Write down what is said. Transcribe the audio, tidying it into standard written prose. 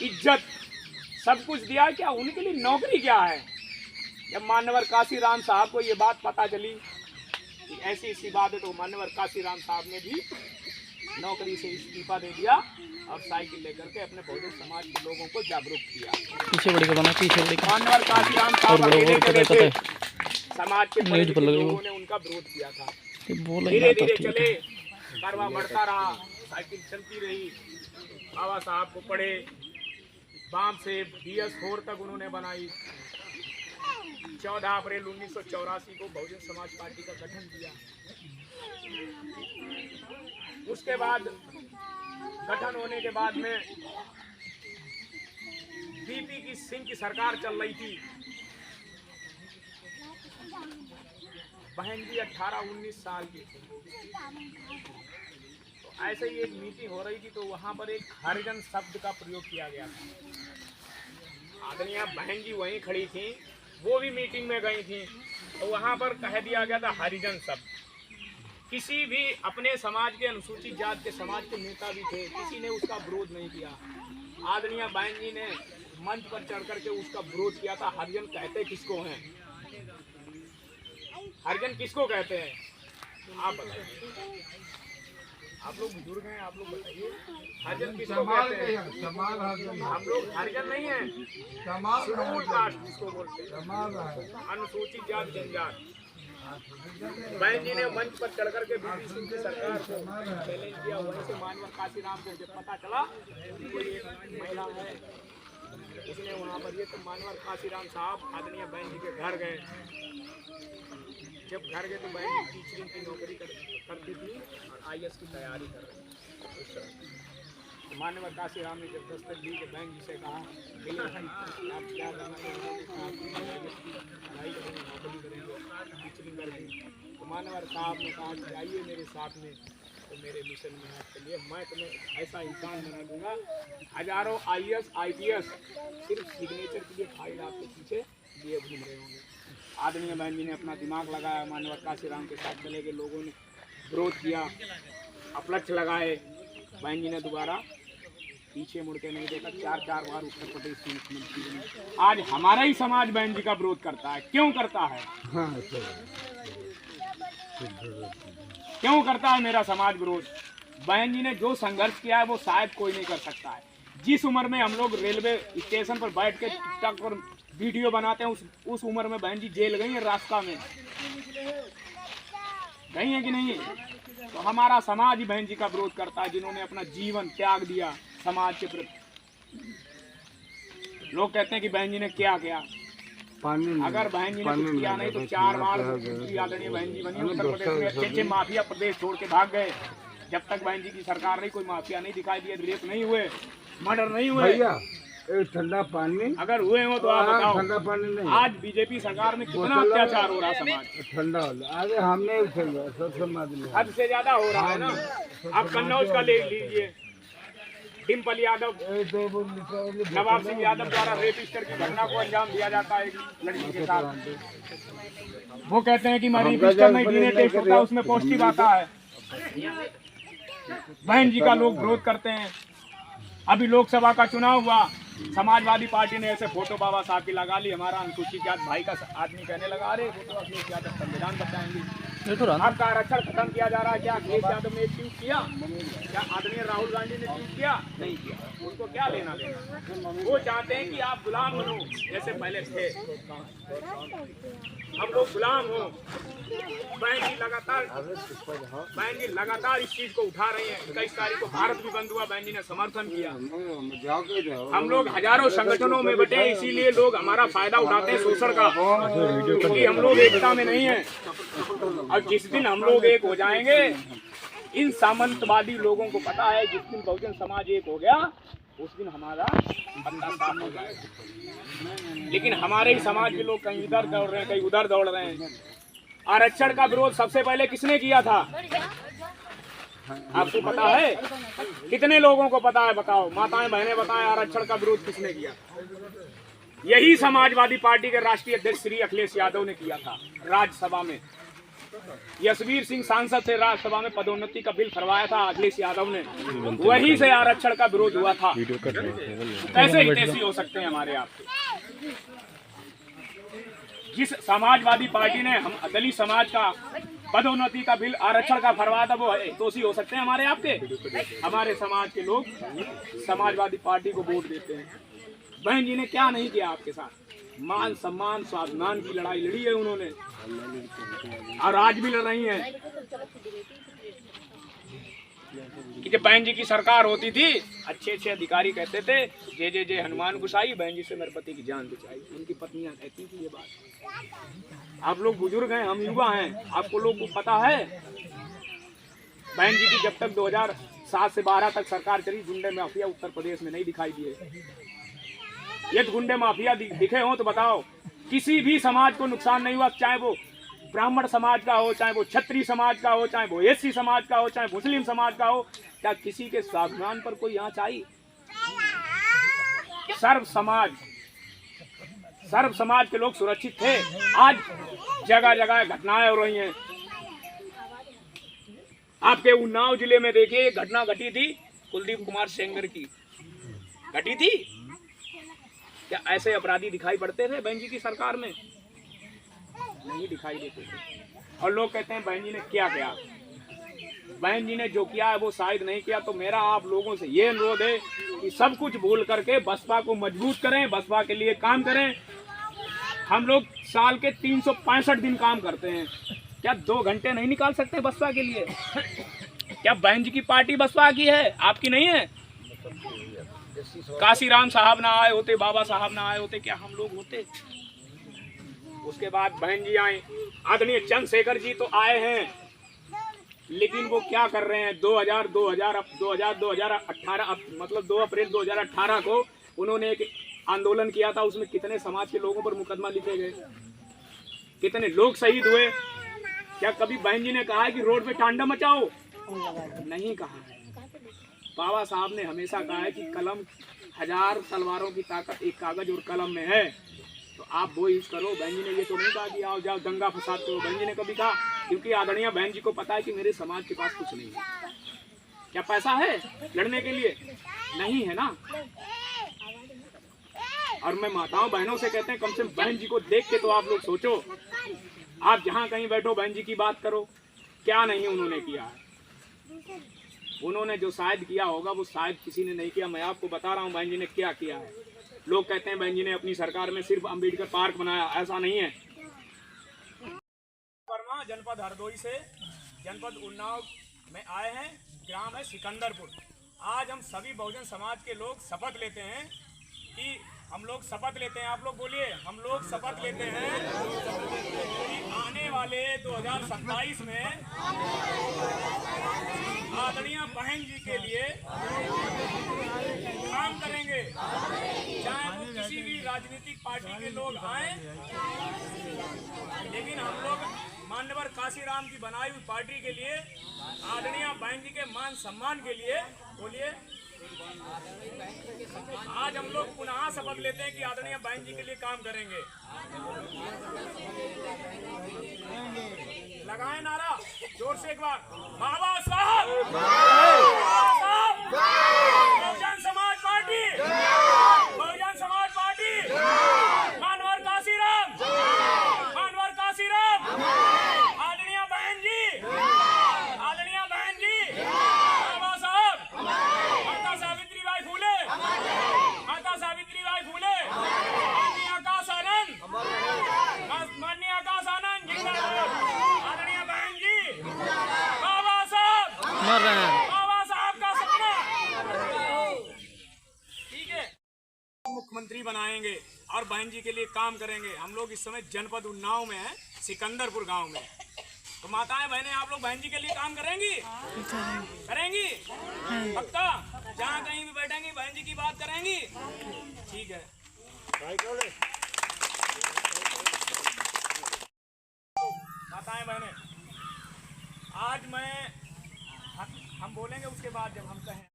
इज्जत सब कुछ दिया। क्या उनके लिए नौकरी क्या है? जब मान्यवर काशीराम साहब को ये बात पता चली कि ऐसी ऐसी बात है, तो मान्यवर काशीराम साहब ने भी नौकरी से इस्तीफा दे दिया और साइकिल लेकर के अपने बहुजन समाज के लोगों को जागरूक किया। पीछे बड़ी का पीछे बड़ी का मान्यवर काशीराम साहब समाज के लोगों ने उनका विरोध किया था। धीरे धीरे चले, कारवा बढ़ता रहा, साइकिल चलती रही। बाबा साहब को पढ़े, बाम से BS4 तक उन्होंने बनाई। 14 अप्रैल 1984 को बहुजन समाज पार्टी का गठन किया। उसके बाद गठन होने के बाद में BP सिंह की सरकार चल रही थी। बहन जी 18-19 साल की थी। तो ऐसे ही एक मीटिंग हो रही थी, तो वहां पर एक हरिजन शब्द का प्रयोग किया गया था। आदरणीय बहन जी वहीं खड़ी थी, वो भी मीटिंग में गई थी, तो वहां पर कह दिया गया था हरिजन शब्द। किसी भी अपने समाज के अनुसूचित जात के समाज के नेता भी थे, किसी ने उसका विरोध नहीं किया। आदरणीय बहन जी ने मंच पर चढ़ करके उसका विरोध किया था। हरिजन कहते किसको हैं? हरिजन किसको कहते हैं? आप बताइए। आप लोग बुजुर्ग हैं, आप लोग बताइए हरिजन किसको कहते हैं? हम लोग हरिजन नहीं है, शेड्यूल कास्ट जिसको बोलते हैं, अनुसूचित जात जनजात। बहन जी ने मंच पर चढ़ करके BP सिंह की सरकार को चैलेंज किया। वहीं से मान्यवर काशीराम को जब पता चला कि कोई एक महिला है, उसने वहाँ पर ये, तो मान्यवर काशीराम साहब आदरणीय बहन जी के घर गए। जब घर गए तो बहन जी टीचरिंग की नौकरी करती थी और IAS की तैयारी कर रही थी। तो मान्यवर काशीराम ने जब दस्तक दी तो बहन जी से कहा आप क्या करना पढ़ाई करेंगे, नौकरी करेंगे, टीचरिंग करेंगे। तो मान्यवर साहब ने कहा कि आइए मेरे साथ में, तो मेरे मिशन में हाथ चलिए, मैं तुम्हें ऐसा इंसान बना दूंगा। हजारों IAS IPS सिर्फ सिग्नेचर के लिए फाइल आपके पीछे लिए घूम रहे होंगे। आदरणीय बहन जी ने अपना दिमाग लगाया, मान्यवर काशीराम के साथ चले गए। लोगों ने विरोध किया, अपलक्ष्य लगाए। बहन जी ने दोबारा पीछे मुड़ के नहीं देखा। 4 बार उत्तर प्रदेश की मुख्यमंत्री बनी। आज हमारा ही समाज बहन जी का विरोध करता है। क्यों करता है? क्यों करता है मेरा समाज विरोध? बहन जी ने जो संघर्ष किया है वो शायद कोई नहीं कर सकता है। जिस उम्र में हम लोग रेलवे स्टेशन पर बैठ के टिकटॉक पर वीडियो बनाते हैं, उस उम्र में बहन जी जेल गई है, रास्ता में गई है कि नहीं? तो हमारा समाज ही बहन जी का विरोध करता है, जिन्होंने अपना जीवन त्याग दिया समाज के प्रति। लोग कहते हैं कि बहन जी ने क्या किया। अगर बहन जी ने कुछ किया नहीं तो 4 बार आदरणीय बहन जी बनी। उत्तर प्रदेश में अच्छे माफिया प्रदेश छोड़ के भाग गए। जब तक बहन जी की सरकार रही कोई माफिया नहीं दिखाई दिया, रेप नहीं हुए, मर्डर नहीं हुए। ठंडा पानी अगर हुए हो तो आप बताओ। ठंडा पानी नहीं। आज BJP सरकार में कितना अत्याचार हो रहा है समाज? ठंडा आगे हमने हद से ज्यादा हो रहा है ना। आप कन्नौज का ले लीजिए, डिम्पल यादव, नवाब सिंह यादव द्वारा रेपिस्टर की घटना को अंजाम दिया जाता है लड़की के साथ। वो कहते हैं कि हमारी पिस्टर में DNA टेस्ट होता है, उसमें पॉजिटिव आता है। बहन जी का लोग विरोध करते हैं। अभी लोकसभा का चुनाव हुआ, समाजवादी पार्टी ने ऐसे फोटो बाबा साहब की लगा ली। हमारा अनुसूचित जात भाई का आदमी कहने लगा, अरे वो तो अखिलेश यादव संविधान बताएंगे। आपका आरक्षण खत्म किया जा रहा है। क्या अखिलेश यादव ने ट्वीट किया? क्या आदरणीय राहुल गांधी ने ट्वीट किया? नहीं किया। उनको क्या लेना देना? वो चाहते हैं कि आप गुलाम बनो जैसे पहले थे। हम लोग गुलाम हो। बहन जी लगातार इस चीज को उठा रही है। 21 तारीख को भारत भी बंद हुआ, बहन जी ने समर्थन किया। हम लोग हजारों संगठनों में बटे, इसीलिए लोग हमारा फायदा उठाते हैं शोषण का, क्योंकि हम लोग एकता में नहीं है। और जिस दिन हम लोग एक हो जाएंगे, इन सामंतवादी लोगों को पता है जिस दिन बहुजन समाज एक हो गया उस दिन हमारा पत्ता साफ हो जाएगा। लेकिन हमारे ही समाज के लोग कहीं इधर दौड़ रहे हैं, कहीं उधर दौड़ रहे हैं। आरक्षण का विरोध सबसे पहले किसने किया था? आपको पता है? कितने लोगों को पता है? बताओ, माताएं बहनें बताएं, आरक्षण का विरोध किसने किया? यही समाजवादी पार्टी के राष्ट्रीय अध्यक्ष श्री अखिलेश यादव ने किया था राज्यसभा में। यशवीर सिंह सांसद थे, राज्यसभा में पदोन्नति का बिल करवाया था अखिलेश यादव ने, वहीं से आरक्षण का विरोध हुआ था। कैसे हितैषी हो सकते हैं हमारे आपके? जिस समाजवादी पार्टी ने हम दलित समाज का पदोन्नति का बिल आरक्षण का फरमाया था, वो हितैषी हो सकते हैं हमारे आपके? हमारे समाज के लोग समाजवादी पार्टी को वोट देते हैं। बहन जी ने क्या नहीं किया आपके साथ? मान सम्मान स्वाभिमान की लड़ाई लड़ी है उन्होंने, और आज भी लड़ रही हैं। कि जब बहन जी की सरकार होती थी, अच्छे अच्छे अधिकारी कहते थे जय जय हनुमान गुसाई, बहन जी से मेरे पति की जान बचाई। उनकी पत्नियां कहती थी ये बात। आप लोग बुजुर्ग हैं, हम युवा हैं, आपको लोग को पता है बहन जी की जब तक 2007 से 12 तक सरकार चली, गुंडे माफिया उत्तर प्रदेश में नहीं दिखाई दिए। ये गुंडे माफिया दिखे हो तो बताओ, किसी भी समाज को नुकसान नहीं हुआ, चाहे वो ब्राह्मण समाज का हो, चाहे वो क्षत्रिय समाज का हो, चाहे वो एससी समाज का हो, चाहे मुस्लिम समाज का हो। क्या किसी के स्वाभिमान पर कोई आंच आई? सर्व समाज के लोग सुरक्षित थे। आज जगह जगह घटनाएं हो रही हैं। आपके उन्नाव जिले में देखिए घटना घटी थी, कुलदीप कुमार सेंगर की घटी थी। क्या ऐसे अपराधी दिखाई पड़ते थे बहन जी की सरकार में? नहीं दिखाई देते थे। और लोग कहते हैं बहन जी ने क्या किया। बहन जी ने जो किया है वो शायद नहीं किया। तो मेरा आप लोगों से ये अनुरोध है कि सब कुछ भूल करके बसपा को मजबूत करें, बसपा के लिए काम करें। हम लोग साल के 365 दिन काम करते हैं, क्या 2 घंटे नहीं निकाल सकते बसपा के लिए? क्या बहन जी की पार्टी बसपा की है, आपकी नहीं है? काशीराम साहब ना आए होते, बाबा साहब ना आए होते, क्या हम लोग होते? उसके बाद बहन जी आए, आदरणीय चंद्रशेखर जी तो आए हैं, लेकिन वो क्या कर रहे हैं? 2018 मतलब 2 अप्रैल 2018 को उन्होंने एक आंदोलन किया था। उसमें कितने समाज के लोगों पर मुकदमा लिखे गए, कितने लोग शहीद हुए। क्या कभी बहन जी ने कहा है कि रोड पे टांडा मचाओ? नहीं कहा है। बाबा साहब ने हमेशा कहा है कि कलम 1000 तलवारों की ताकत एक कागज और कलम में है, तो आप वो यूज करो। बहन जी ने ये तो नहीं कहा कि आओ जाओ दंगा फसाद करो। बहन जी ने कभी कहा, क्योंकि आदरणीय बहन जी को पता है कि मेरे समाज के पास कुछ नहीं है। क्या पैसा है लड़ने के लिए? नहीं है ना। और मैं माताओं बहनों से कहते हैं, कम से कम बहन जी को देख के तो आप लोग सोचो। आप जहाँ कहीं बैठो बहन जी की बात करो। क्या नहीं उन्होंने किया है? उन्होंने जो शायद किया होगा वो शायद किसी ने नहीं किया। मैं आपको बता रहा हूँ बहन जी ने क्या किया है। लोग कहते हैं बहन जी ने अपनी सरकार में सिर्फ अंबेडकर पार्क बनाया, ऐसा नहीं है। वर्मा जनपद हरदोई से जनपद उन्नाव में आए हैं, ग्राम है सिकंदरपुर। आज हम सभी बहुजन समाज के लोग शपथ लेते हैं कि हम लोग शपथ लेते हैं, आप लोग बोलिए, हम लोग शपथ लेते हैं कि आने वाले 2027 में आदरणीय बहन जी के लिए काम करेंगे, चाहे वो किसी भी राजनीतिक पार्टी के लोग आए। लेकिन हम लोग मान्यवर काशीराम की बनाई हुई पार्टी के लिए, आदरणीय बहन जी के मान सम्मान के लिए, बोलिए, आज हम लोग पुनः शपथ लेते हैं कि आदरणीय बहन जी के लिए काम करेंगे। लगाएं नारा जोर से एक बार, बाबा साहब, बहुजन समाज पार्टी, बहुजन समाज पार्टी, मानवर काशीराम, मानवर काशीराम, आदरणीय बहन जी, आदरणीय बहन जी, बाबा साहब, माता सावित्रीबाई फूले, माता सावित्रीबाई फूले, माननीय आकाश आनंद, माननीय आकाश आनंद जिंदाबाद, आदरणीय बहन जी, बाबा साहब, बाबा साहब का सपना, ठीक है, मुख्यमंत्री बनाएंगे और बहन जी के लिए काम करेंगे। हम लोग इस समय जनपद उन्नाव में है, सिकंदरपुर गांव में। तो माताएं बहनें आप लोग बहन जी के लिए काम करेंगी? करेंगी पक्का? जहाँ कहीं भी बैठेंगी बहन जी की बात करेंगी? ठीक है। माताएं बहनें, आज हम बोलेंगे, उसके बाद जब हम कहें